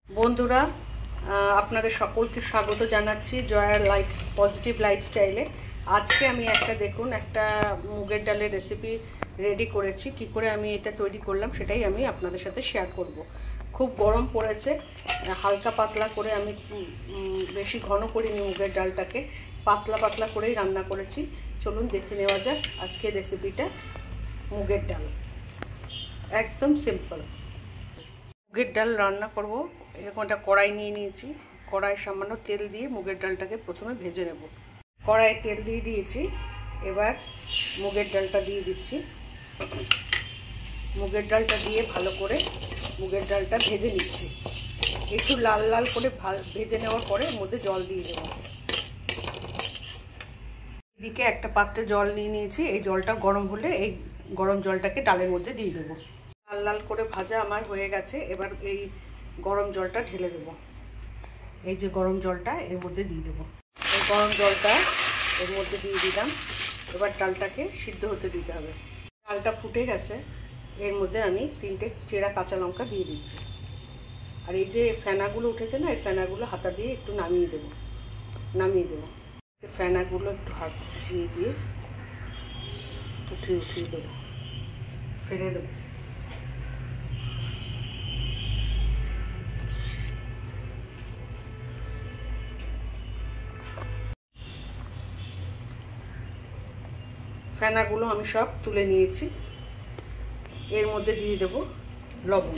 বন্ধুরা আপনাদের সকলকে স্বাগত জানাচ্ছি জয়ার পজিটিভ লাইফস্টাইলে। আজকে আমি দেখুন একটা মুগের ডালের রেসিপি রেডি করেছি। কি করে আমি এটা তৈরি করলাম সেটাই আমি আপনাদের সাথে শেয়ার করব। খুব গরম পড়েছে, হালকা পাতলা করে আমি বেশি ঘন করিনি, মুগের ডালটাকে পাতলা পাতলা করেই রান্না করেছি। চলুন দেখে নেওয়া যাক আজকে রেসিপিটা। মুগের ডাল একদম সিম্পল। মুগের ডাল রান্না করব। এরকম একটা কড়াই নিয়ে নিয়েছি। কড়াই সামান্য তেল দিয়ে মুগের ডালটাকে প্রথমে ভেজে নেব। কড়াইয়ে তেল দিয়ে দিয়েছি, এবার মুগের ডালটা দিয়ে দিচ্ছি। মুগের ডালটা দিয়ে ভালো করে মুগের ডালটা ভেজে নিচ্ছি। একটু লাল লাল করে ভেজে নেওয়ার পরে এর মধ্যে জল দিয়ে দেব। এদিকে একটা পাত্রে জল নিয়ে নিয়েছি। এই জলটা গরম হলে এই গরম জলটাকে ডালের মধ্যে দিয়ে দেবো। লাল লাল করে ভাজা আমার হয়ে গেছে। এবার এই গরম জলটা ঢেলে দেবো। এই যে গরম জলটা এর মধ্যে দিয়ে দেবো। এই গরম জলটা এর মধ্যে দিয়ে দিলাম। এবার ডালটাকে সিদ্ধ হতে দিতে হবে। ডালটা ফুটে গেছে, এর মধ্যে আমি 3টে চেরা কাঁচা লঙ্কা দিয়ে দিচ্ছি। আর এই যে ফেনাগুলো উঠেছে না, এই ফেনাগুলো হাতা দিয়ে একটু নামিয়ে দেবো। ফেনাগুলো একটু হাত দিয়ে উঠিয়ে দেবো, ফেলে দেবো। ফেনাগুলো আমি সব তুলে নিয়েছি। এর মধ্যে দিয়ে দেব লবণ।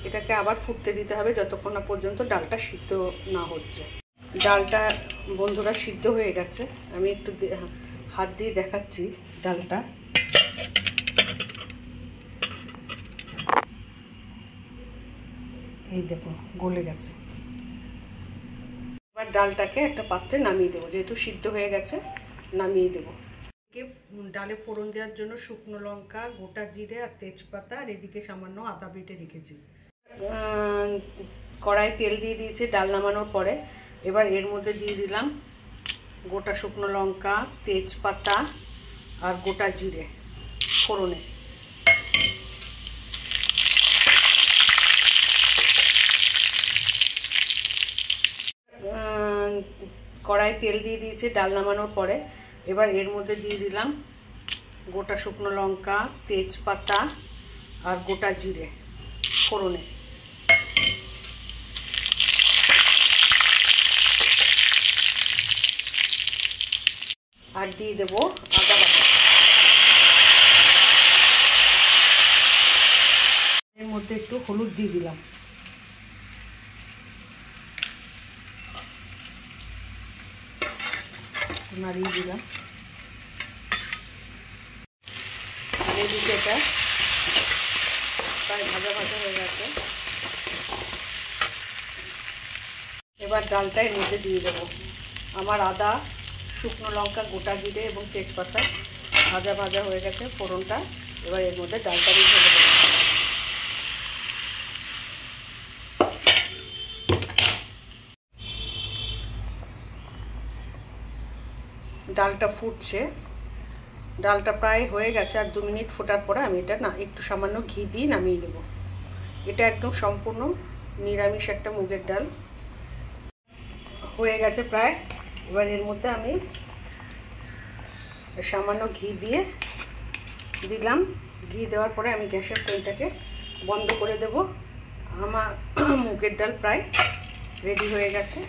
এটাকে আবার ফুটতে দিতে হবে যতক্ষণ না পর্যন্ত ডালটা সিদ্ধ না হচ্ছে। ডালটা বন্ধুরা সিদ্ধ হয়ে গেছে। আমি একটু হাত দিয়ে দেখাচ্ছি ডালটা। এই দেখো গলে গেছে। এবার ডালটাকে একটা পাত্রে নামিয়ে দেবো। যেহেতু সিদ্ধ হয়ে গেছে নামিয়ে দেবো। ডালে ফোড়ন দেওয়ার জন্য শুকনো লঙ্কা, গোটা জিরে আর তেজপাতা, আর এদিকে সামান্য আদা বেটে রেখেছি। কড়াই তেল দিয়ে দিয়েছি ডাল নামানোর পরে। এবার এর মধ্যে দিয়ে দিলাম গোটা শুকনো লঙ্কা, তেজপাতা আর গোটা জিরে ফোড়নে। কড়াই তেল দিয়ে দিয়েছি ডাল নামানোর পরে। এবার এর মধ্যে দিয়ে দিলাম গোটা শুকনো লঙ্কা, তেজপাতা আর গোটা জিরে ফোড়নে। আর দিয়ে দেবো আদা বাটা। এর মধ্যে একটু হলুদ দিয়ে দিলাম। নাড়িয়ে দিলাম। আর এদিকে এটা প্রায় ভাজা ভাজা হয়ে গেছে। এবার ডালটা এর মধ্যে দিয়ে দেবো। আমার আদা, শুকনো লঙ্কা, গোটা জিরে এবং তেজপাতা ভাজা ভাজা হয়ে গেছে ফোড়নটা। এবার এর মধ্যে ডালটা দিয়ে ঢেলে দেবো। ডালটা ফুটছে, ডালটা প্রায় হয়ে গেছে। আর 2 মিনিট ফোটার পরে আমি এটা একটু সামান্য ঘি দিয়ে নামিয়ে দেবো। এটা একদম সম্পূর্ণ নিরামিষ একটা মুগের ডাল হয়ে গেছে প্রায়। এবার এর মধ্যে আমি সামান্য ঘি দিয়ে দিলাম। ঘি দেওয়ার পরে আমি গ্যাসের ফ্লেমটাকে বন্ধ করে দেব। আমার মুগের ডাল প্রায় রেডি হয়ে গেছে।